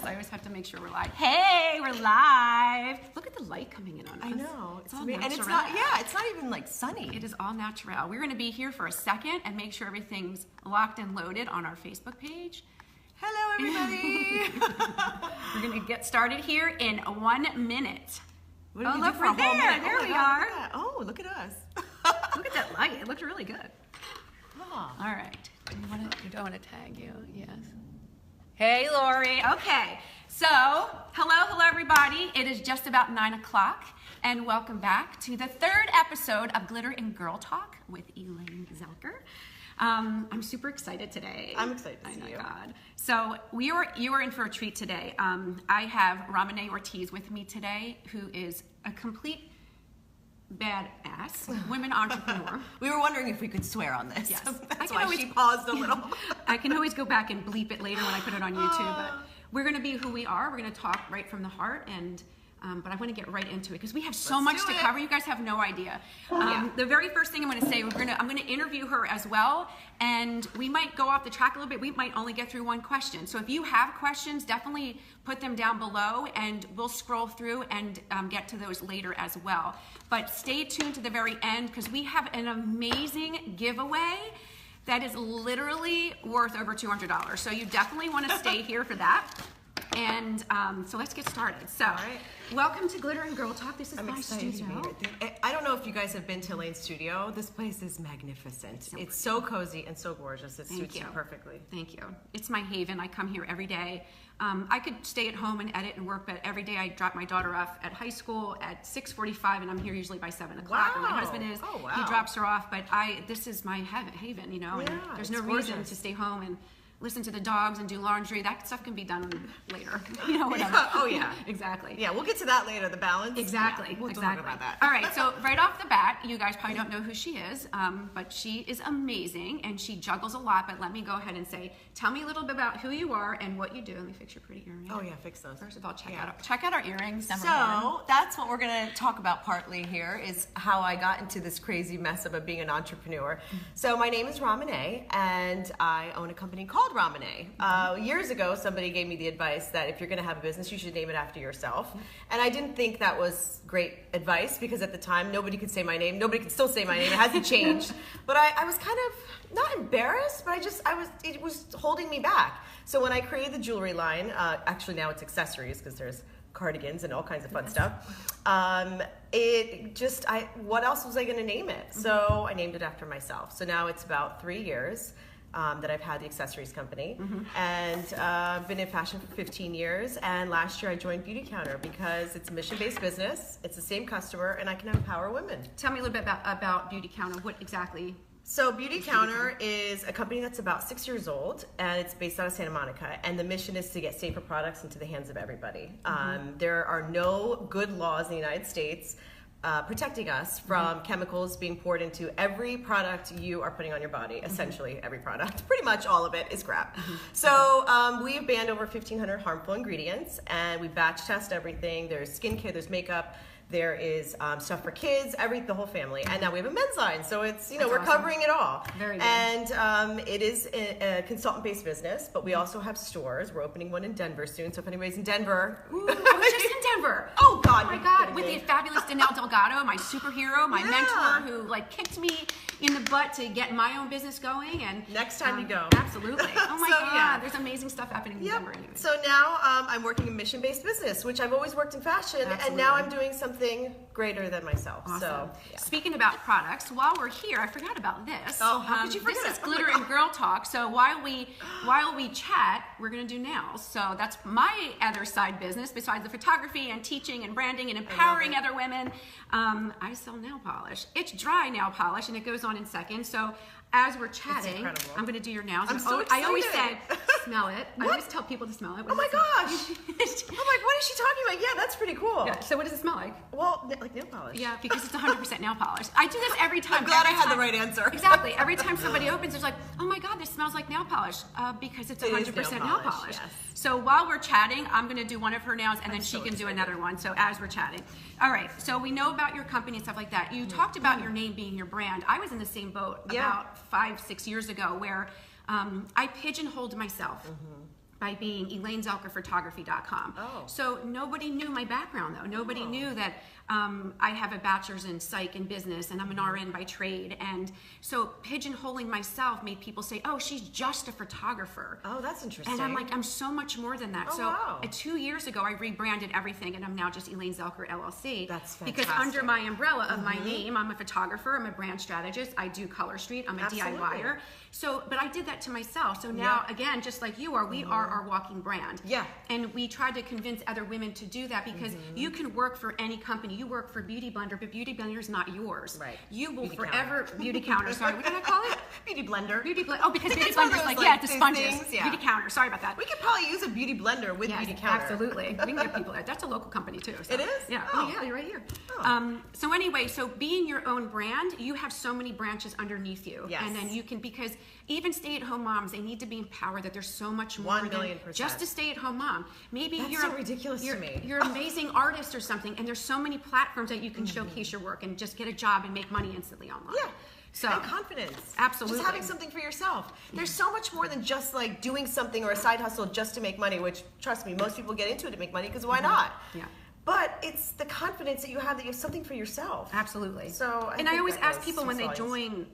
I always have to make sure we're live. Hey, we're live. Look at the light coming in on us. I know. It's all natural. And it's not, yeah, it's not even like sunny. It is all natural. We're going to be here for a second and make sure everything's locked and loaded on our Facebook page. Hello, everybody. We're going to get started here in 1 minute. What did Oh, you look, do for right a whole there. minute? There Oh my we God, are. Look at that. Oh, look at us. Look at that light. It looks really good. Oh. All right. Do you don't want to tag you? Yes. Hey, Lori. Okay. So, hello, everybody. It is just about 9 o'clock, and welcome back to the third episode of Glitter and Girl Talk with Elaine Zelker. I'm super excited today. I'm excited to see you. God. So you are in for a treat today. I have Ramane Ortiz with me today, who is a complete badass women entrepreneur. We were wondering if we could swear on this. Yes. That's why she paused a little. I can always go back and bleep it later when I put it on YouTube, but we're going to be who we are. We're going to talk right from the heart, and but I want to get right into it because we have so much to cover. You guys have no idea. The very first thing I'm going to say, I'm going to interview her as well, and we might go off the track a little bit. We might only get through one question. So if you have questions, definitely put them down below, and we'll scroll through and get to those later as well. But stay tuned to the very end because we have an amazing giveaway that is literally worth over $200. So you definitely want to stay here for that. And so let's get started. So, welcome to Glitter and Girl Talk. This is my studio. I don't know if you guys have been to Elaine's studio. This place is magnificent. It's so cozy and so gorgeous. It suits you perfectly. Thank you. It's my haven. I come here every day. I could stay at home and edit and work, but every day I drop my daughter off at high school at 6:45, and I'm here usually by 7 o'clock. Wow. Or my husband is. Oh, wow. He drops her off, but this is my haven, you know. Yeah, and there's no reason to stay home and listen to the dogs and do laundry. That stuff can be done later. You know, whatever. Yeah. Oh, yeah. Exactly. Yeah, we'll get to that later, the balance. Exactly. Yeah, we'll exactly. talk about that. All right, so right off the bat, you guys probably don't know who she is, but she is amazing, and she juggles a lot, but let me go ahead and say, tell me a little bit about who you are and what you do. Let me fix your pretty earrings. Oh, yeah, fix those. First of all, check out our earrings. So that's what we're going to talk about partly here is how I got into this crazy mess of being an entrepreneur. So my name is Ramane, and I own a company called Ramane. Years ago, somebody gave me the advice that if you're going to have a business, you should name it after yourself. And I didn't think that was great advice because at the time, nobody could say my name. Nobody could still say my name. It hasn't changed. But I was kind of not embarrassed, but it was holding me back. So when I created the jewelry line, actually now it's accessories because there's cardigans and all kinds of fun stuff. What else was I going to name it? So I named it after myself. So now it's about 3 years. That I've had the accessories company, and been in fashion for 15 years. And last year I joined Beauty Counter because it's a mission-based business. It's the same customer, and I can empower women. Tell me a little bit about Beauty Counter. What exactly? So Beauty Counter is a company that's about 6 years old, and it's based out of Santa Monica. And the mission is to get safer products into the hands of everybody. There are no good laws in the United States protecting us from chemicals being poured into every product you are putting on your body. Essentially, every product. Pretty much all of it is crap. So we've banned over 1,500 harmful ingredients, and we batch test everything. There's skincare, there's makeup, there is stuff for kids, the whole family. And now we have a men's line, so it's, we're covering it all. Very good. And it is a consultant-based business, but we also have stores. We're opening one in Denver soon, so if anybody's in Denver. Ooh, I was just in Denver. Oh, God. Oh, my God. With the fabulous Danelle Delgado, my superhero, my mentor, who kicked me in the butt to get my own business going. And next time you go. Absolutely. Oh, my God. Yeah. There's amazing stuff happening in Denver anyway. So now I'm working a mission-based business, which I've always worked in fashion, and now I'm doing something greater than myself. Awesome. So, speaking about products, while we're here, I forgot about this. Oh, how could you forget? This is Glitter and Girl Talk. So while we chat, we're going to do nails. So that's my other side business besides the photography and teaching and branding and empowering other women. I sell nail polish. It's dry nail polish, and it goes on in seconds. So as we're chatting, I'm going to do your nails. I'm so excited. I always say, smell it. I always tell people to smell it. Oh my gosh. I'm like, what is she talking about? Yeah, that's pretty cool. Yeah, so what does it smell like? Well, like nail polish. Yeah, because it's 100% nail polish. I do this every time. I'm glad I had the right answer. Exactly. Every time somebody opens, it's like, oh my God, this smells like nail polish. Because it's 100% nail polish. Yes. So while we're chatting, I'm going to do one of her nails, and then she can do another one. So as we're chatting. All right, so we know about your company and stuff like that. You talked about your name being your brand. I was in the same boat about 5-6 years ago where I pigeonholed myself. by being ElaineZelkerPhotography.com. Oh. So nobody knew my background though. Nobody knew that I have a bachelor's in psych and business and I'm an RN by trade. And so pigeonholing myself made people say, oh, she's just a photographer. Oh, that's interesting. And I'm like, I'm so much more than that. Oh, so wow. 2 years ago, I rebranded everything and I'm now just Elaine Zelker LLC. That's fantastic. Because under my umbrella of my name, I'm a photographer, I'm a brand strategist, I do Color Street, I'm a Absolutely. DIYer. So, but I did that to myself. So now, again, just like you are, we are our walking brand. Yeah. And we tried to convince other women to do that because you can work for any company. You work for Beauty Blender, but Beauty Blender is not yours. Right. You will Beauty forever, Beauty Counter, sorry, what did I call it? Beauty blender. Beauty Blender. Oh, because Beauty it's one of Blender is those, like, like, yeah, the those sponges. things, yeah. Beauty Counter, sorry about that. We could probably use a beauty blender with beauty counter. Absolutely. We can get people there. That's a local company too. So. It is? Yeah. Oh. Oh, yeah, you're right here. Oh. So anyway, so being your own brand, you have so many branches underneath you. Yes. And then you can, because even stay-at-home moms, they need to be empowered that there's so much more 1,000,000%. than just a stay-at-home mom. Maybe That's you're so ridiculous to you're, me. You're an amazing artist or something, and there's so many platforms that you can showcase your work and just get a job and make money instantly online. Yeah. So and confidence. Absolutely. Just having something for yourself. There's so much more than just like doing something or a side hustle just to make money, which trust me, most people get into it to make money because why not? Yeah. But it's the confidence that you have something for yourself. Absolutely. So and I always that ask goes people when they two sides. join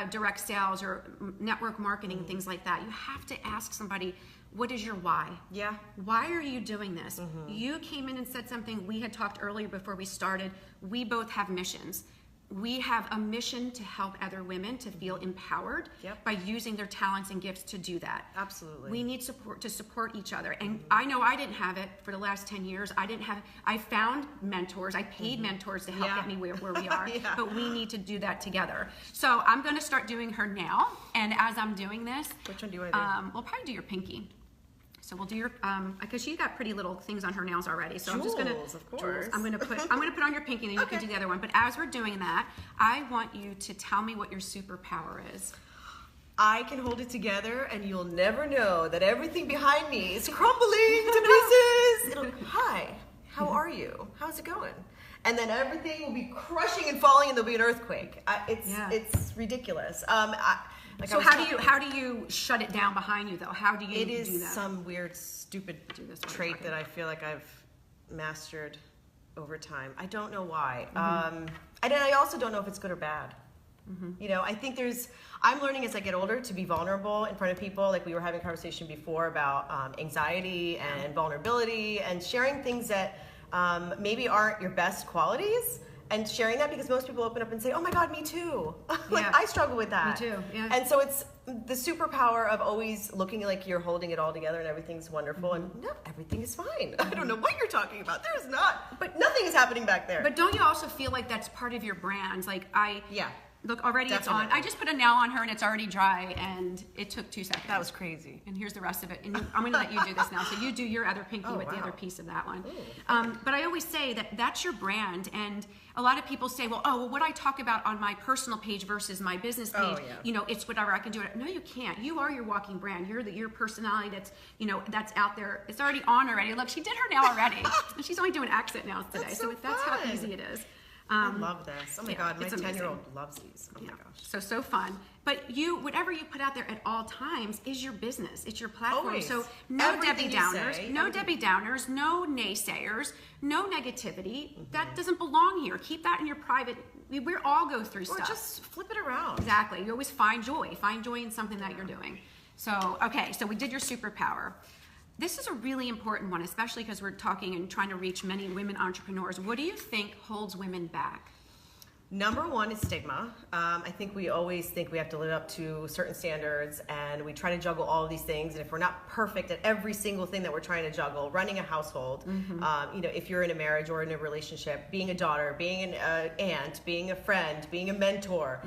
direct sales or network marketing and things like that, you have to ask somebody, what is your why? Yeah. Why are you doing this? You came in and said something. We had talked earlier before we started. We both have missions. We have a mission to help other women to feel empowered by using their talents and gifts to do that. Absolutely. We need support to support each other. And I know I didn't have it for the last 10 years. I found mentors. I paid mentors to help get me where we are. But we need to do that together. So I'm going to start doing her now. And as I'm doing this, Which one do you want to do? we'll probably do your pinky. So we'll do your, because she's got pretty little things on her nails already. So I'm just gonna, Jewels, of course. I'm gonna put on your pinky, and then you can do the other one. But as we're doing that, I want you to tell me what your superpower is. I can hold it together and you'll never know that everything behind me is crumbling to pieces. It'll be, hi, how are you? How's it going? And then everything will be crushing and falling and there'll be an earthquake. It's ridiculous. So how do you shut it down behind you though? How do you do that? Some weird, stupid trait that I feel like I've mastered over time. I don't know why. And then I also don't know if it's good or bad. You know, I think I'm learning as I get older to be vulnerable in front of people. Like we were having a conversation before about anxiety and vulnerability and sharing things that maybe aren't your best qualities. And sharing that because most people open up and say, oh my God, me too. I struggle with that. Me too, yeah. And so it's the superpower of always looking like you're holding it all together and everything's wonderful and no, everything is fine. I don't know what you're talking about. There's not, but nothing is happening back there. But don't you also feel like that's part of your brand? Like look, already Definitely. it's on. I just put a nail on her and it's already dry and it took 2 seconds. That was crazy. And here's the rest of it. And I'm gonna let you do this now. So you do your other pinky with the other piece of that one. But I always say that that's your brand. And a lot of people say, well, what I talk about on my personal page versus my business page, you know, it's whatever I can do it. No, you can't. You are your walking brand. You're your personality that's, you know, that's out there. It's already on already. Look, she did her nail already. And she's only doing accent nails today. That's so that's how easy it is. I love this. Oh my God, my 10-year-old loves these. Oh my gosh. So fun. But whatever you put out there at all times is your business. It's your platform. Always. So no Everything Debbie you Downers, say, no everything. Debbie Downers, no naysayers, no negativity. That doesn't belong here. Keep that in your private. We all go through Or stuff. just flip it around. Exactly. You always find joy. Find joy in something that you're doing. So, okay, so we did your superpower. This is a really important one, especially because we're talking and trying to reach many women entrepreneurs. What do you think holds women back? Number one is stigma. I think we always think we have to live up to certain standards and we try to juggle all of these things. And if we're not perfect at every single thing that we're trying to juggle, running a household, you know, if you're in a marriage or in a relationship, being a daughter, being an aunt, being a friend, being a mentor,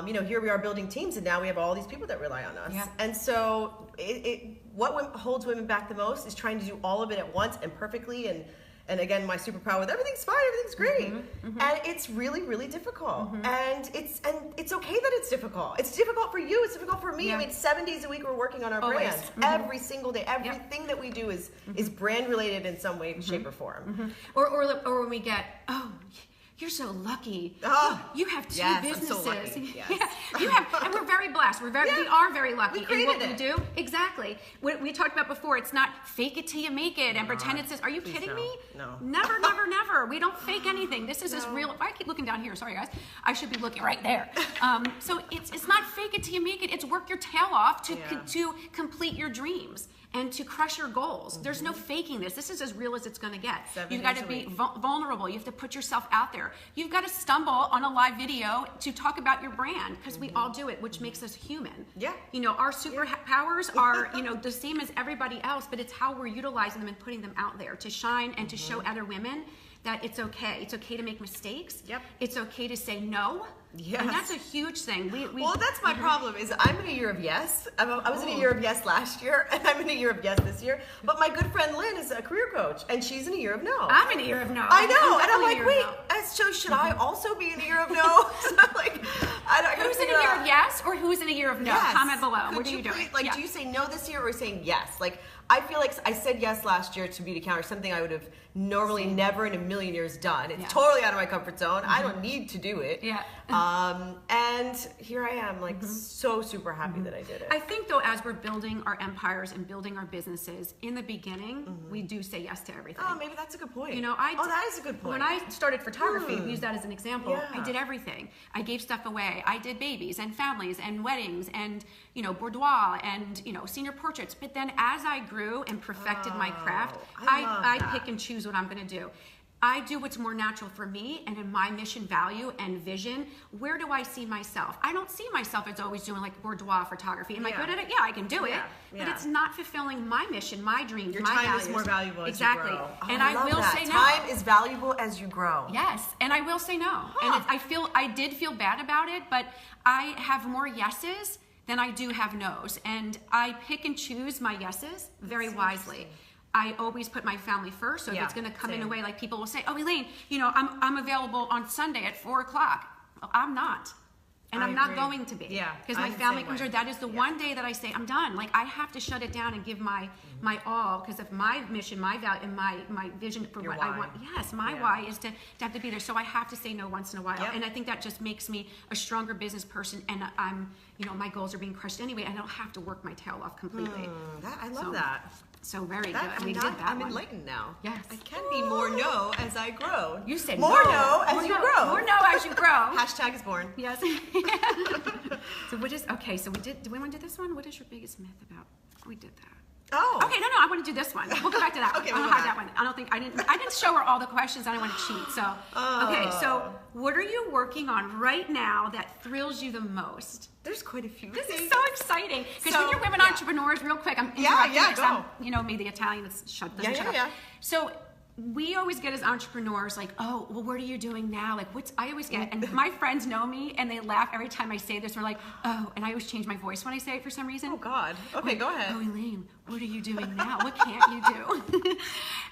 you know, here we are building teams and now we have all these people that rely on us. Yeah. And so what holds women back the most is trying to do all of it at once and perfectly and again, my superpower with everything's fine, everything's great, and it's really, really difficult. And it's okay that it's difficult. It's difficult for you. It's difficult for me. I mean, 7 days a week we're working on our brands every single day. Everything that we do is brand related in some way, shape, or form. Or when we get, You're so lucky. Oh, you have 2 yes, businesses. I'm so lucky. Yes. Yeah, you have, and we're very blessed. We are very lucky We in what created we do. Exactly. We talked about before. It's not fake it till you make it and pretend it says. Are you kidding me? No. Never, never, never. We don't fake anything. This is as real. I keep looking down here. Sorry, guys. I should be looking right there. So it's not fake it till you make it. It's work your tail off to complete your dreams and to crush your goals. There's no faking this. This is as real as it's going to get. You've got to be vulnerable. You have to put yourself out there. You've got to stumble on a live video to talk about your brand, because we all do it, which makes us human. Yeah. You know, our superpowers are, you know, the same as everybody else, but it's how we're utilizing them and putting them out there to shine and to show other women that it's okay. It's okay to make mistakes. Yep. It's okay to say no. Yes. And that's a huge thing. Well, that's my problem is I'm in a year of yes. I was in a year of yes last year, and I'm in a year of yes this year. But my good friend Lynn is a career coach, and she's in a year of no. I'm in a year of no. I know, and I'm definitely like, wait, so should I also be in a year of no? So I'm like, who's in a year of yes or who's in a year of no? Yes. Comment below. Could What are you doing? Like, do you say no this year or saying yes? Like, I feel like I said yes last year to beauty counter, something I would have normally never in a million years done. It's totally out of my comfort zone. I don't need to do it. Yeah. And here I am, like, so super happy that I did it. I think, though, as we're building our empires and building our businesses, in the beginning, we do say yes to everything. Oh, maybe that's a good point. You know, that is a good point. When I started photography, use that as an example, Yeah. I did everything. I gave stuff away. I did babies and families and weddings and, you know, boudoir and, you know, senior portraits. But then as I grew and perfected my craft, I pick and choose what I'm going to do. I do what's more natural for me and in my mission, value, and vision. Where do I see myself? I don't see myself as always doing like boudoir photography. Am I good at it? Yeah, I can do it. But it's not fulfilling my mission, my dreams, Your my time values. is more valuable as you exactly. grow. Oh, And I will say no. Time is valuable as you grow. Yes, and I will say no. And I did feel bad about it, but I have more yeses than I do have no's. And I pick and choose my yeses very wisely. I always put my family first, so if it's going to come in a way like people will say, "Oh, Elaine, you know, I'm available on Sunday at 4 o'clock." Well, I'm not, and I'm not going to be. Yeah, because my family comes here. That is the one day that I say I'm done. Like I have to shut it down and give my all because of my mission, my value, and my vision for what I want. Yes, my why is to have to be there. So I have to say no once in a while, and I think that just makes me a stronger business person. And I'm, you know, my goals are being crushed anyway. I don't have to work my tail off completely. I love that. So very good. We did that. I'm enlightened now. Yes. I can be more no as I grow. You said more no as you grow. More no as you grow. Hashtag is born. Yes. So what is okay? So do we want to do this one? What is your biggest myth about? We did that. Oh. Okay, no, I want to do this one. We'll go back to that Okay, one. we'll I'll go have that one. I didn't show her all the questions. I don't want to cheat. So okay, so what are you working on right now that thrills you the most? There's quite a few. This is so exciting because when you're women entrepreneurs, real quick, I'm interrupting because go. you know me, the Italian that's shut up. Yeah. So we always get as entrepreneurs like, oh, well, what are you doing now? Like, I always get, and my friends know me and they laugh every time I say this. They're like, oh, and I always change my voice when I say it for some reason. Oh God. Okay, go ahead. Oh, Elaine, what are you doing now? What can't you do?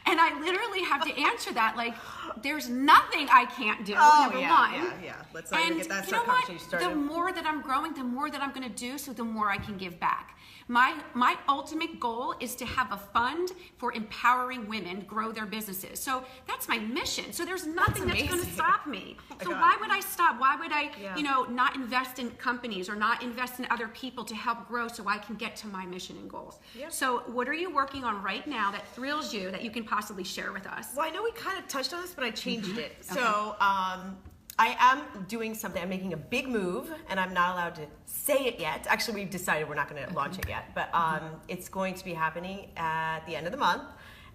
And I literally have to answer that like, there's nothing I can't do. Number one. Yeah. Let's not even get that conversation started. The more that I'm growing, the more that I'm going to do, so the more I can give back. My ultimate goal is to have a fund for empowering women grow their businesses. So that's my mission. So there's nothing that's going to stop me. So why would I stop? Why would I, you know, not invest in companies or not invest in other people to help grow so I can get to my mission and goals? Yep. So what are you working on right now that thrills you that you can possibly share with us? Well, I know we kind of touched on this, but I changed it. Okay. So I am doing something. I'm making a big move, and I'm not allowed to say it yet. Actually, we've decided we're not going to launch it yet, but it's going to be happening at the end of the month,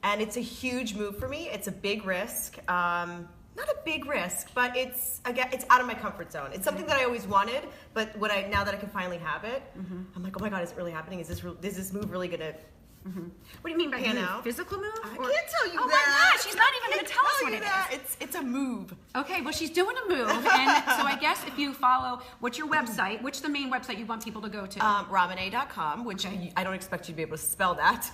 and it's a huge move for me. It's a big risk. Not a big risk, but it's out of my comfort zone. It's something that I always wanted, but now that I can finally have it, I'm like, oh my God, is it really happening? Is this move really going to? What do you mean by move? Physical move? I can't tell you that. Oh my gosh, she's not even going to tell us what it is. It's a move. Okay, well she's doing a move, and so I guess if you follow, what's your website? What's the main website you want people to go to? Ramane.com, which I don't expect you to be able to spell that.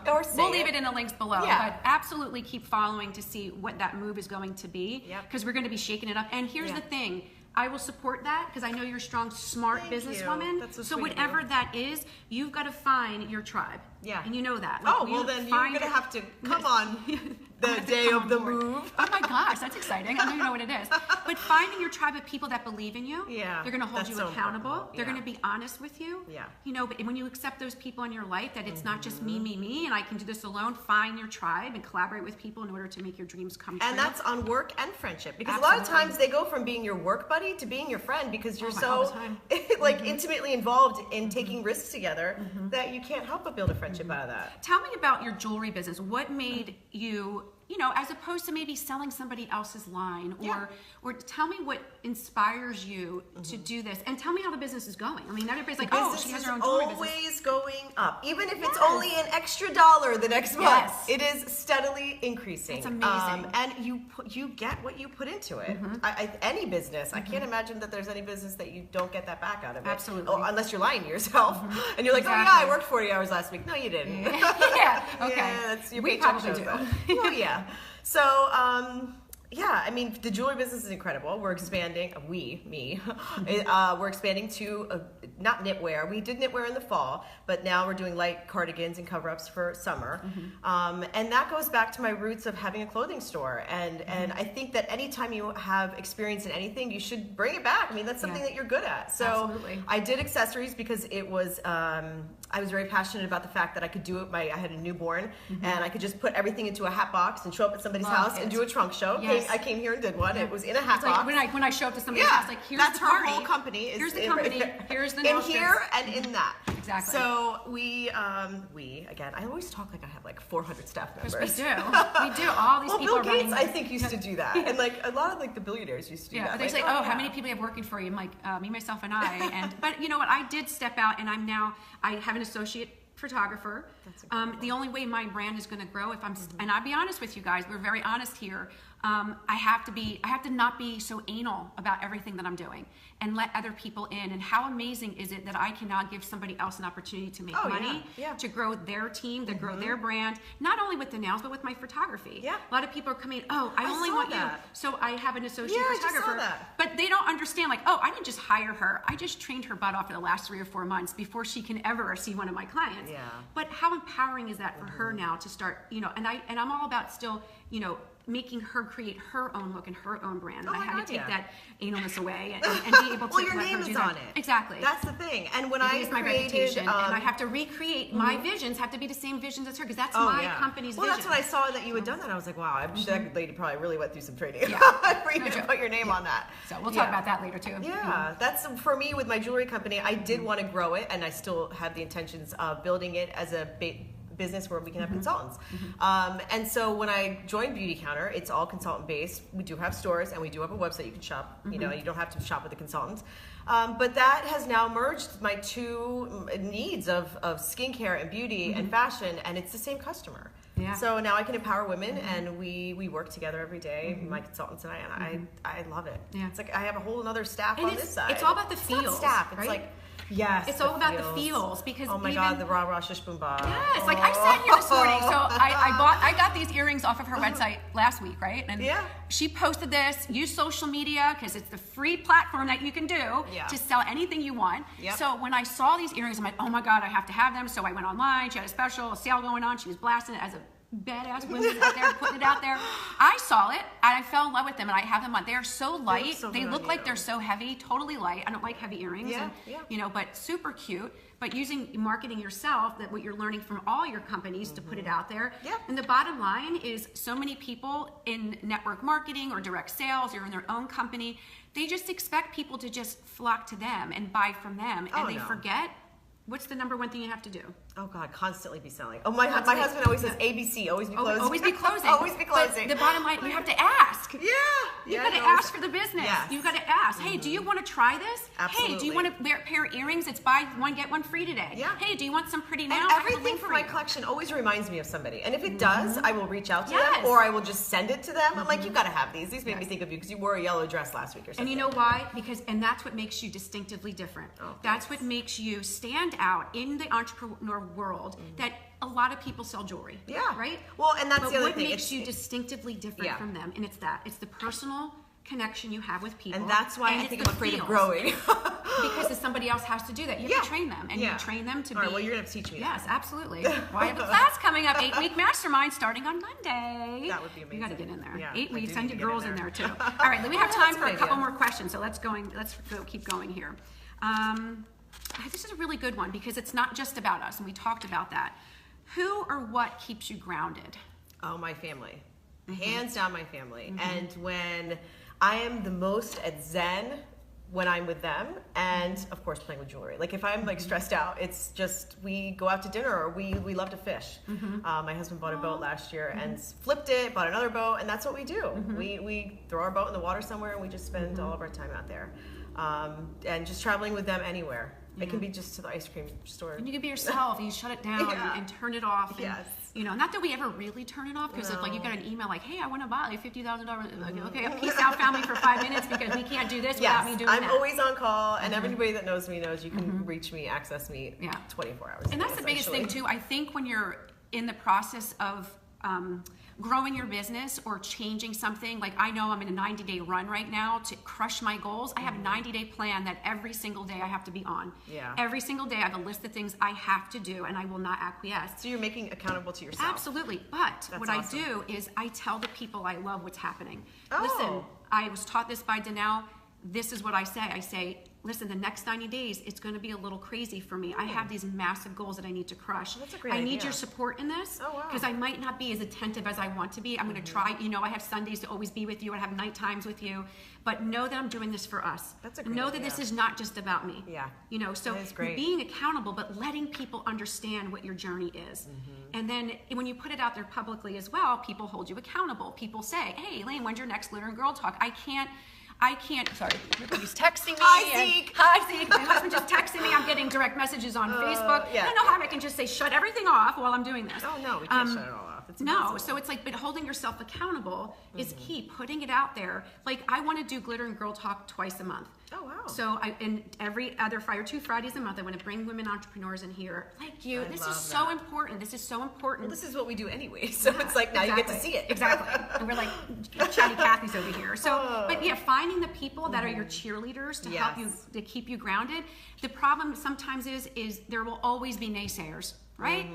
Or say We'll leave it in the links below, but absolutely keep following to see what that move is going to be, because we're going to be shaking it up. And here's the thing. I will support that because I know you're a strong, smart businesswoman. That's so sweet sweet whatever that is, you've got to find your tribe. Yeah. And you know that. Oh, well then you're going to have to come on the day of the move. Oh my gosh, that's exciting. I don't even know what it is. But finding your tribe of people that believe in you, they're going to hold you accountable. They're going to be honest with you. Yeah. You know, but when you accept those people in your life, that it's not just me, and I can do this alone, find your tribe and collaborate with people in order to make your dreams come true. And that's on work and friendship. Because a lot of times they go from being your work buddy to being your friend because you're so like intimately involved in taking risks together that you can't help but build a friendship out of that. Tell me about your jewelry business. What made you, you know, as opposed to maybe selling somebody else's line, or tell me what inspires you to do this, and tell me how the business is going. I mean, everybody's like, oh, she has her own jewelry business. Always going up, even if it's only an extra $1 the next month. It is steadily increasing. It's amazing, and you get what you put into it. Any business, I can't imagine that there's any business that you don't get that back out of it. Absolutely, unless you're lying to yourself and you're like, oh yeah, I worked 40 hours last week. No, you didn't. Yeah, okay. Yeah, that's your We paycheck probably shows do. that. Well, yeah. So, yeah, I mean, the jewelry business is incredible. We're expanding, we're expanding to, not knitwear. We did knitwear in the fall, but now we're doing light cardigans and cover-ups for summer. And that goes back to my roots of having a clothing store. And I think that anytime you have experience in anything, you should bring it back. I mean, that's something that you're good at. So I did accessories because it was, I was very passionate about the fact that I could do it. I had a newborn, and I could just put everything into a hat box and show up at somebody's house and do a trunk show. I came here and did one. It was in a hat box. Like when I show up to somebody's house, like, here's that's the party. Her whole company. Here's the company. Here's the in here and in that. Exactly. So we again, I always talk like I have like 400 staff members. Because we do. All these people. Bill Gates, I think, used to do that, and like a lot of like the billionaires used to do that. They say, how many people you have working for you? I'm like, me, myself, and I. But you know what? I did step out, and I have an associate photographer. The only way my brand is going to grow, if I'm, and I'll be honest with you guys, we're very honest here. I have to not be so anal about everything that I'm doing and let other people in. And how amazing is it that I can now give somebody else an opportunity to make money, to grow their team, to grow their brand, not only with the nails, but with my photography. A lot of people are coming, I only want you. So I have an associate photographer, but they don't understand, like, I didn't just hire her. I just trained her butt off for the last 3 or 4 months before she can ever see one of my clients. But how empowering is that for her now to start, and I'm all about still, making her create her own look and her own brand. I had to take that analness away and be able to well, your name is on it. Exactly. That's the thing. And when I created my reputation, and I have to recreate my visions, have to be the same visions as her, because that's my company's vision. Well, that's when I saw that you had done that. I was like, wow, I'm sure that lady probably really went through some training for you to put your name on that. So we'll talk about that later too. Yeah, that's for me with my jewelry company. I did want to grow it, and I still have the intentions of building it as a business where we can have consultants. And so when I joined Beauty Counter, it's all consultant based. We do have stores and we do have a website you can shop. You don't have to shop with a consultant. But that has now merged my two needs of skincare and beauty and fashion, and it's the same customer. So now I can empower women, and we work together every day, my consultants and I love it. It's like I have a whole other staff on this side. It's all about the feels. It's not staff. It's like it's all about the feels, because oh my god, the rah rah shish boom ba. Yes, like I sat here this morning, so I got these earrings off of her website last week, right? And she posted this. Use social media because it's the free platform that you can do to sell anything you want. So when I saw these earrings, I'm like, oh my god, I have to have them. So I went online. She had a sale going on. She was blasting it as a badass women out there, putting it out there. I saw it and I fell in love with them, and I have them on. They are so light. They look like they're so heavy, totally light. I don't like heavy earrings, but super cute. But using marketing yourself, that what you're learning from all your companies to put it out there. And the bottom line is, so many people in network marketing or direct sales or in their own company, they just expect people to just flock to them and buy from them, and they forget, what's the number one thing you have to do? Oh God, constantly be selling. Oh, my husband always says ABC, always be closing. Always be closing. Always be closing. But the bottom line, you have to ask. You've got to ask for the business. You've got to ask. Hey, do you want to try this? Absolutely. Hey, do you want a pair of earrings? It's buy one, get one free today. Hey, do you want some pretty nails? And everything from my collection always reminds me of somebody. And if it does, I will reach out to them, or I will just send it to them. I'm like, you got to have these. These made me think of you because you wore a yellow dress last week or something. And you know why? And that's what makes you distinctively different. That's what makes you stand out in the entrepreneur world. That a lot of people sell jewelry. Right? Well, and that's the other thing. What makes you distinctively different from them? And it's the personal connection you have with people. And that's why I think I'm afraid of growing. Because somebody else has to do that. You have to train them, and you train them to be. All right, well, you're going to have to teach me Yes, that. absolutely. Well, I have a class coming up, 8-week mastermind starting on Monday. That would be amazing. You got to get in there. Yeah, 8 I weeks. do Send need your to girls get in in there there. too. All right, we have time for a couple idea. more questions, so let's go keep going here. This is a really good one because it's not just about us, and we talked about that. Who or what keeps you grounded? Oh, my family. Hands down, my family. And when I am the most at zen, when I'm with them, and of course playing with jewelry. Like if I'm like stressed out, it's just we go out to dinner, or we love to fish. My husband bought a boat last year and flipped it, bought another boat, and that's what we do. We throw our boat in the water somewhere, and we just spend all of our time out there, and just traveling with them anywhere. It can be just to the ice cream store. And you can be yourself, and you shut it down and turn it off. And, Yes. You know, not that we ever really turn it off, because if like you got an email like, hey, I want to buy like $50,000. Okay, peace out, family, for 5 minutes because we can't do this without me doing that. I'm always on call, and everybody that knows me knows you can reach me, access me 24 hours. And that's the biggest thing too. I think when you're in the process of growing your business or changing something, like I know I'm in a 90-day run right now to crush my goals. I have a 90-day plan that every single day I have to be on. Yeah. Every single day I have a list of things I have to do, and I will not acquiesce. So you're making accountable to yourself. Absolutely. But That's what awesome. I do is I tell the people I love what's happening. Oh. Listen, I was taught this by Danelle. This is what I say. I say, listen, the next 90 days, it's going to be a little crazy for me. I have these massive goals that I need to crush. That's a great I need idea. your support in this Oh, wow. because I might not be as attentive as I want to be. I'm going to try. You know, I have Sundays to always be with you. I have night times with you. But know that I'm doing this for us. That's a great Know that idea. this is not just about me. Yeah. You know, so That is great. being accountable, but letting people understand what your journey is. And then when you put it out there publicly as well, people hold you accountable. People say, hey, Elaine, when's your next Glitter and Girl Talk? I can't, sorry, everybody's texting me. Hi, Zeke. Hi, Zeke. My husband just texted me. I'm getting direct messages on Facebook. yeah. I don't know how I can just say shut everything off while I'm doing this. Oh, no, we can't shut it all off. It's No, impossible. so it's like, but holding yourself accountable is key. Putting it out there. Like I want to do Glitter and Girl Talk twice a month. Oh, wow. So and every other Friday, 2 Fridays a month, I want to bring women entrepreneurs in here like you. This is love so that. important. This is so important. Well, this is what we do anyway, so it's like now you get to see it. Exactly. And we're like chatty Cathy's over here. So, but yeah, finding the people that are your cheerleaders to help you, Yes. to keep you grounded. The problem sometimes is there will always be naysayers, right?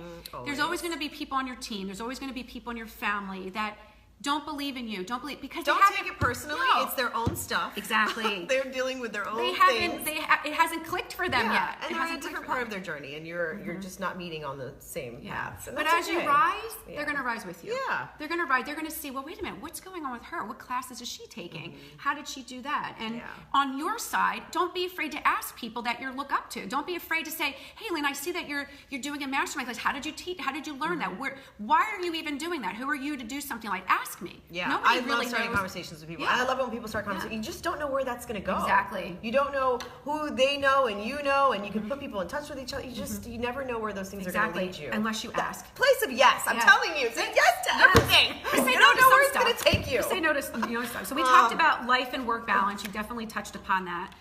There's always going to be people on your team. There's always going to be people in your family that don't believe in you. Don't believe because Don't they haven't, take it personally. No. It's their own stuff. Exactly. They're dealing with their own They things. haven't. It hasn't clicked for them yet. And It they're in a hasn't clicked different for part them. of their journey, and you're just not meeting on the same paths. And But that's as you okay. rise, Yeah. they're going to rise with you. Yeah. They're going to rise. They're going to see, well, wait a minute, what's going on with her? What classes is she taking? How did she do that? And on your side, don't be afraid to ask people that you look up to. Don't be afraid to say, hey, Lynn, I see that you're doing a mastermind class. How did you teach? How did you learn that? Why are you even doing that? Who are you to do something like? Ask me. Yeah, Nobody I love really starting knows. conversations with people. Yeah. And I love it when people start conversations. You just don't know where that's going to go. Exactly. You don't know who they know and you know, and you can put people in touch with each other. You just you never know where those things are going to lead you. Unless you ask. Place of yes. I'm Yeah. telling you. Say yes to everything. Just say You no don't to know some where it's stuff. going to take you. Just say no to stuff. So we talked about life and work balance. You definitely touched upon that.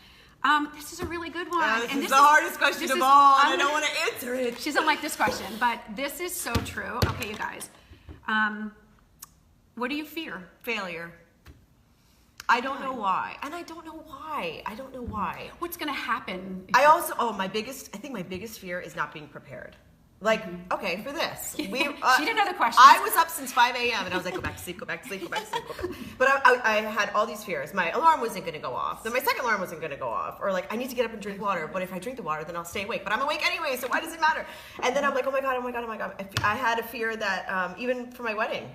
This is a really good one. This And is the hardest question this of is all, and I don't want to answer it. She doesn't like this question, but this is so true. Okay, you guys. What do you fear? Failure. I don't know why. And I don't know why. I don't know why. What's going to happen? I also, I think my biggest fear is not being prepared. Like, okay, for this. She didn't know the question. I was up since 5 a.m. and I was like, go back to sleep, go back to sleep, go back to sleep, go back. But I had all these fears. My alarm wasn't going to go off. Then my second alarm wasn't going to go off. Or like, I need to get up and drink water. But if I drink the water, then I'll stay awake. But I'm awake anyway, so why does it matter? And then I'm like, oh my God, oh my God, oh my God. I had a fear that even for my wedding,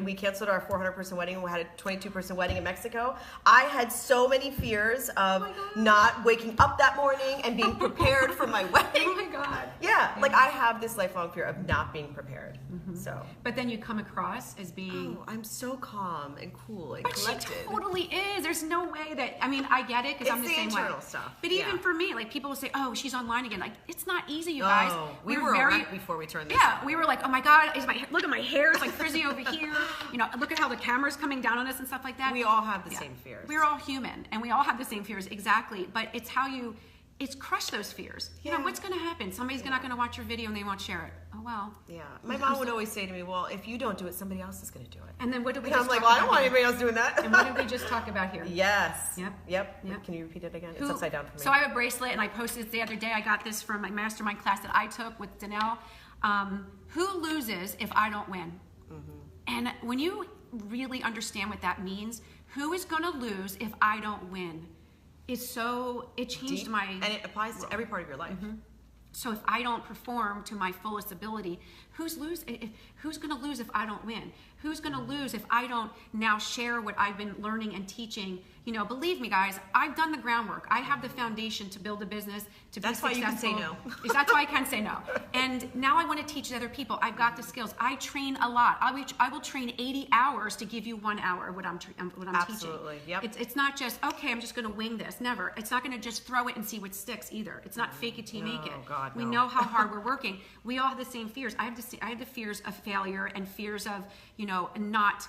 we canceled our 400-person wedding. We had a 22-person wedding in Mexico. I had so many fears of not waking up that morning and being prepared for my wedding. Oh my God. Yeah, like I have this lifelong fear of not being prepared. So, But then you come across as being... I'm so calm and cool and But collected. she totally is. There's no way that, I mean, I get it because I'm the It's the same way. internal stuff. But even Yeah. for me, like people will say, oh, she's online again. Like, it's not easy, you guys. Oh, we were a wreck before we turned this Yeah, on. we were like, oh my God, look at my hair. It's like frizzy over here. You know, look at how the camera's coming down on us and stuff like that. We all have the same fears. We're all human and we all have the same fears, exactly. But it's how you... It's crush those fears. You know, what's going to happen? Somebody's not going to watch your video and they won't share it. oh well. Yeah. My mom would always say to me, well, if you don't do it, somebody else is going to do it. And then what did we And just I'm like, talk well, I don't about want here? anybody else doing that. And what did we just talk about here? Yes. Yep. Can you repeat it again? It's upside down for me. So I have a bracelet, and I posted it the other day. I got this from my mastermind class that I took with Danelle. Who loses if I don't win? And when you really understand what that means, who is going to lose if I don't win? It changed Deep, my... And it applies to every part of your life. So if I don't perform to my fullest ability, who's going to lose if I don't win? Who's going to lose if I don't now share what I've been learning and teaching? You know, believe me, guys, I've done the groundwork. I have the foundation to build a business, to be successful. That's why you can say no. That's why I can say no. And now I want to teach other people. I've got the skills. I train a lot. I will train 80 hours to give you 1 hour of what I'm teaching. Absolutely. Yep. It's not just, okay, I'm just going to wing this. Never. It's not going to just throw it and see what sticks either. It's not fake it till you make it. God, we no. know how hard we're working. We all have the same fears. I have the fears of failure and fears of, not,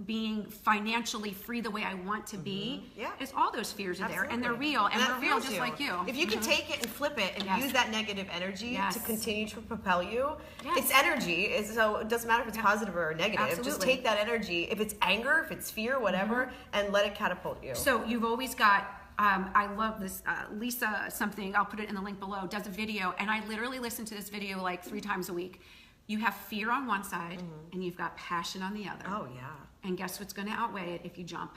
being financially free the way I want to be. Yeah. It's all those fears are there, and they're Absolutely. real, and that we're real feels just like you. If you can take it and flip it and Yes. use that negative energy Yes. to continue to propel you, Yes. it's energy. So it doesn't matter if it's positive or negative. Just Absolutely. take that energy. If it's anger, if it's fear, whatever, and let it catapult you. So you've always got, I love this, Lisa something, I'll put it in the link below, does a video, and I literally listen to this video like 3 times a week. You have fear on one side, and you've got passion on the other. Oh, yeah. And guess what's going to outweigh it if you jump?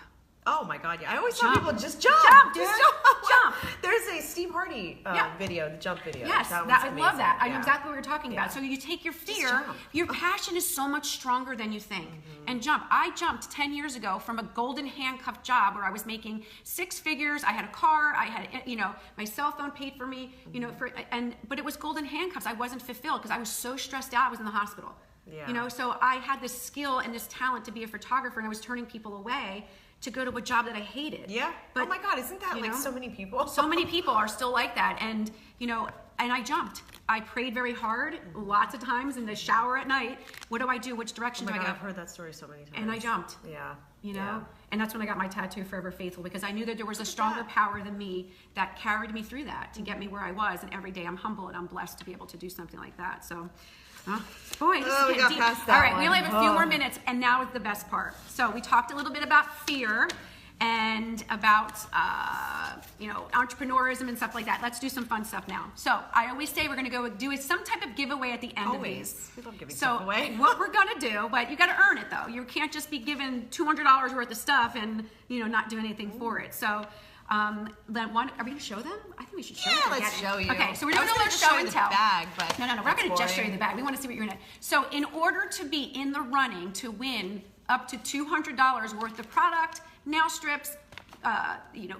Oh my God! Yeah, I always tell Jump. people just jump, Jump, dude. Just jump. Jump. There's a Steve Hardy Yeah. video, the jump video. Yes, That I one's love amazing. that. I know Yeah. exactly what you're talking Yeah. about. So you take your fear, jump. your passion is so much stronger than you think. And jump. I jumped 10 years ago from a golden handcuff job where I was making 6 figures. I had a car. I had, my cell phone paid for me. But it was golden handcuffs. I wasn't fulfilled because I was so stressed out. I was in the hospital. Yeah. So I had this skill and this talent to be a photographer, and I was turning people away to go to a job that I hated. Yeah. But, oh my God! Isn't that like so many people? So many people are still like that, and and I jumped. I prayed very hard, lots of times in the shower at night. What do I do? Which direction Oh my do I God, go? I've heard that story so many times. And I jumped. Yeah. Yeah. And that's when I got my tattoo, Forever Faithful, because I knew that there was a stronger power than me that carried me through that to get me where I was. And every day I'm humble and I'm blessed to be able to do something like that. So, boy, this is we getting got deep. past that All right, we one. only have a few more minutes, and now is the best part. So we talked a little bit about fear and about entrepreneurism and stuff like that. Let's do some fun stuff now. So I always say we're going to go do some type of giveaway at the end of these. We love giving So stuff away. what we're going to do, but you got to earn it though. You can't just be given $200 worth of stuff and not do anything for it. So then are we going to show them? I think we should show them. Yeah, let's show you. Okay, so we're I doing was a gonna little show show you and the tell. bag, but No, we're that's going to just show you boring. the bag. We want to see what you're in it. So in order to be in the running to win up to $200 worth of product, nail strips,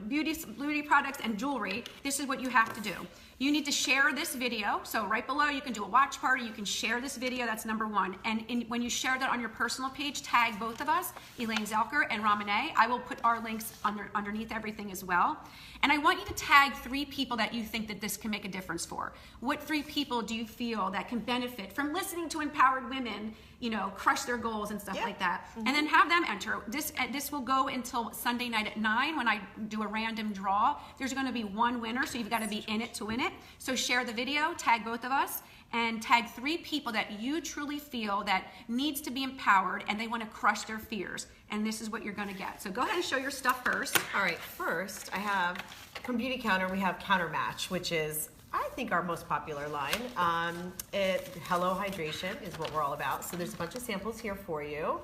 beauty products and jewelry, this is what you have to do. You need to share this video. So right below, you can do a watch party. You can share this video. That's number 1. And when you share that on your personal page, tag both of us, Elaine Zelker and Ramane. I will put our links underneath everything as well. And I want you to tag 3 people that you think that this can make a difference for. What 3 people do you feel that can benefit from listening to empowered women, crush their goals and stuff like that? And then have them enter. This will go until Sunday night at 9 when I do a random draw. There's going to be 1 winner, so you've got to be in it to win it. So share the video, tag both of us, and tag 3 people that you truly feel that needs to be empowered and they want to crush their fears. And this is what you're going to get. So go ahead and show your stuff first. All right, first I have from Beauty Counter, we have Counter Match, which is I think our most popular line. Hello Hydration is what we're all about. So there's a bunch of samples here for you.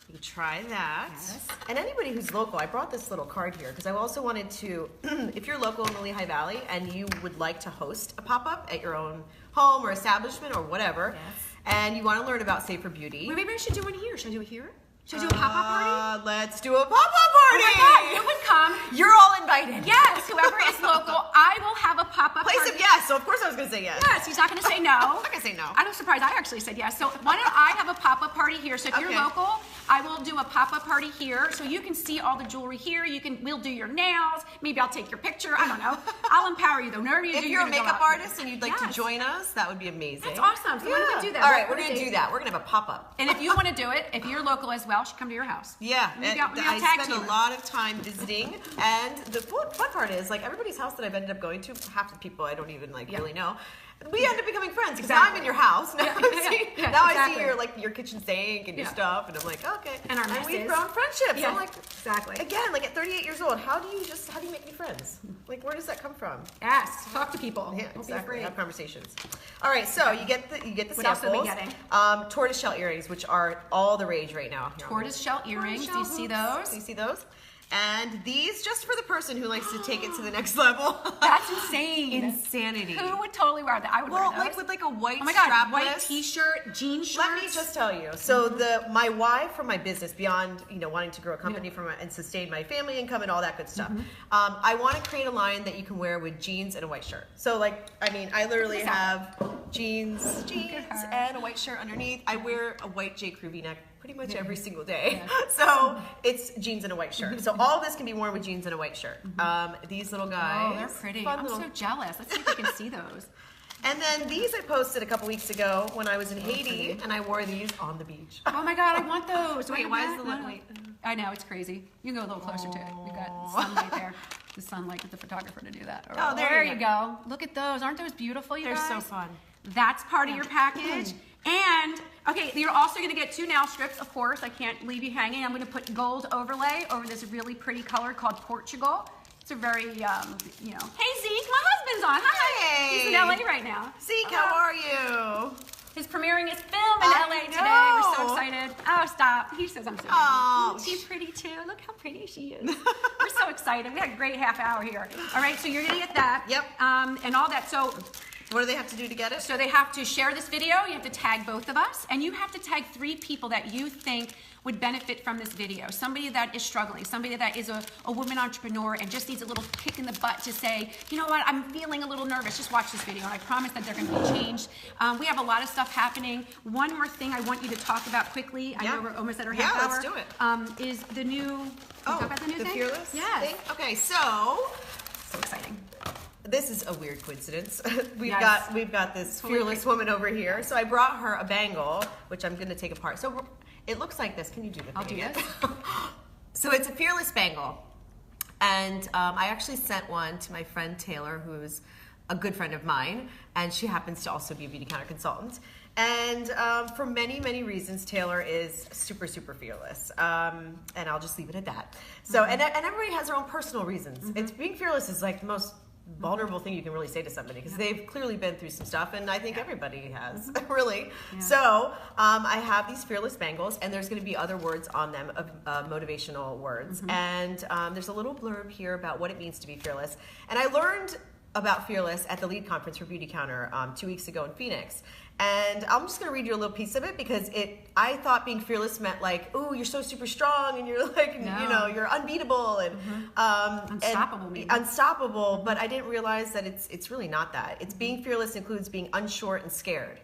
You can try that. Yes. And anybody who's local, I brought this little card here because I also wanted to, if you're local in the Lehigh Valley and you would like to host a pop-up at your own home or establishment or whatever, and you want to learn about Safer Beauty. Maybe I should do one here. Should I do it here? Should I do a pop-up party? Let's do a pop-up party! Oh my God, you would come. You're all invited. Yes, whoever is local, I will have a pop-up Place party. of yes, so of course I was going to say yes. Yes, he's not going to say no. I'm not going to say no. I'm surprised I actually said yes. So why don't I have a pop-up party here? So if you're Okay. local, I will do a pop-up party here. So you can see all the jewelry here. We'll do your nails. Maybe I'll take your picture. I don't know. I'll empower you though. Whatever you do, If you're a gonna go makeup out. artist and you'd like to Yes. join us, that would be amazing. That's awesome. So why don't we do that? All right, What we're going to day? do that. We're going to have a pop-up. And if you want to do it, if you're local as well, she'll come to your house. Yeah, Maybe and I'll I tag spend team a her. lot of time visiting, and the fun part is, like, everybody's house that I've ended up going to, half the people I don't even, really know, We end up becoming friends because I'm in your house. Now, I see your kitchen sink and your stuff, and I'm like, okay. And our messes. We've grown friendships. Yeah, I'm like, exactly. Again, like at 38 years old, how do you make new friends? Like, where does that come from? Ask, talk to people. Yeah, Don't exactly. be afraid. Have conversations. All right, so you get the What else samples. are we getting? Tortoiseshell earrings, which are all the rage right now. Tortoiseshell earrings. Do you see those? Do you see those? And these, just for the person who likes to take it to the next level. That's insane. Insanity. Who would totally wear that? I would wear those. Like with like a white oh my God, strapless. white t-shirt, jean shorts. Let me just tell you. So my why for my business, beyond wanting to grow a company and sustain my family income and all that good stuff, I want to create a line that you can wear with jeans and a white shirt. So I literally have jeans and a white shirt underneath. I wear a white J. Crew V-neck pretty much every single day. Yeah. So it's jeans and a white shirt. So all of this can be worn with jeans and a white shirt. These little guys. Oh, they're pretty. I'm so jealous. Let's see if we can see those. And then these I posted a couple weeks ago when I was in Haiti, and I wore these on the beach. Oh my God, I want those. Wait, why is the light? Wait. I know, it's crazy. You can go a little closer to it. We've got sunlight there. The sunlight with the photographer to do that. Oh, there you go. Look at those. Aren't those beautiful, you guys? They're so fun. That's part of your package. And, okay, you're also going to get 2 nail strips, of course. I can't leave you hanging. I'm going to put gold overlay over this really pretty color called Portugal. It's a very, hey, Zeke, my husband's on. Hi. Hey. He's in LA right now. Zeke, how are you? He's premiering his film in LA today. We're so excited. Oh, stop. He says I'm so pretty. Oh, she's pretty too. Look how pretty she is. We're so excited. We had a great half hour here. All right, so you're going to get that. Yep. And all that. So what do they have to do to get it? So they have to share this video. You have to tag both of us. And you have to tag 3 people that you think would benefit from this video. Somebody that is struggling, somebody that is a woman entrepreneur and just needs a little kick in the butt to say, you know what, I'm feeling a little nervous. Just watch this video, and I promise that they're going to be changed. We have a lot of stuff happening. One more thing I want you to talk about quickly. I know we're almost at our half hour. Yeah, let's do it. Is the new, talk about the new thing? Fearless yes. thing? Okay, so exciting. This is a weird coincidence. We've got this fearless woman over here. So I brought her a bangle, which I'm going to take apart. So it looks like this. Can you do the thing? I'll do again? this. So it's a fearless bangle, and I actually sent one to my friend Taylor, who's a good friend of mine, and she happens to also be a beauty counter consultant. And for many, many reasons, Taylor is super, super fearless. And I'll just leave it at that. So, and everybody has their own personal reasons. It's being fearless is like the most vulnerable thing you can really say to somebody, because they've clearly been through some stuff, and I think everybody has, really. Yeah. So I have these fearless bangles, and there's going to be other words on them, of motivational words. And there's a little blurb here about what it means to be fearless. And I learned about fearless at the lead conference for Beauty Counter 2 weeks ago in Phoenix. And I'm just going to read you a little piece of it, because I thought being fearless meant like, oh, you're so super strong, and you're like, you're unbeatable and unstoppable. Maybe. Unstoppable, but I didn't realize that it's really not that. It's being fearless includes being unsure and scared.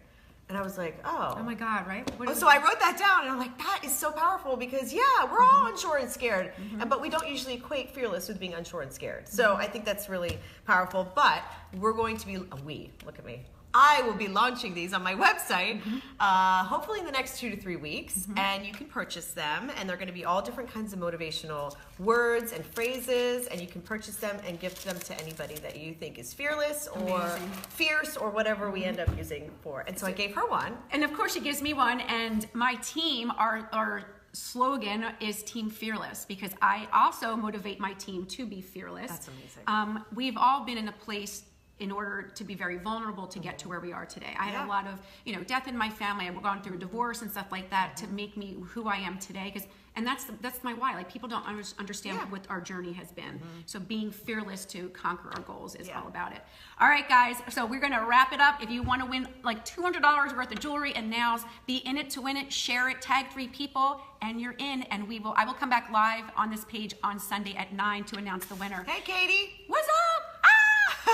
And I was like, oh my God, right? So I wrote that down, and I'm like, that is so powerful, because we're all unsure and scared, but we don't usually equate fearless with being unsure and scared. So I think that's really powerful. But we're going to be look at me. I will be launching these on my website, hopefully in the next 2 to 3 weeks, and you can purchase them, and they're going to be all different kinds of motivational words and phrases, and you can purchase them and gift them to anybody that you think is fearless or fierce or whatever we end up using for. And so I gave her one. And of course she gives me one, and my team, our slogan is Team Fearless, because I also motivate my team to be fearless. That's amazing. We've all been in a place in order to be very vulnerable to get to where we are today. I had a lot of, death in my family. I've gone through a divorce and stuff like that to make me who I am today. And that's my why. Like, people don't understand what our journey has been. So being fearless to conquer our goals is all about it. All right, guys. So we're going to wrap it up. If you want to win like $200 worth of jewelry and nails, be in it to win it. Share it. Tag 3 people, and you're in. And I will come back live on this page on Sunday at 9 to announce the winner. Hey, Katie. What's up?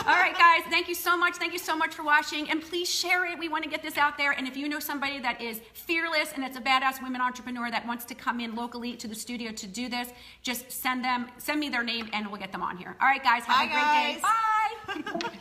All right, guys, thank you so much. Thank you so much for watching, and please share it. We want to get this out there. And if you know somebody that is fearless and it's a badass women entrepreneur that wants to come in locally to the studio to do this, just send me their name, and we'll get them on here. All right, guys, have a great day. Bye.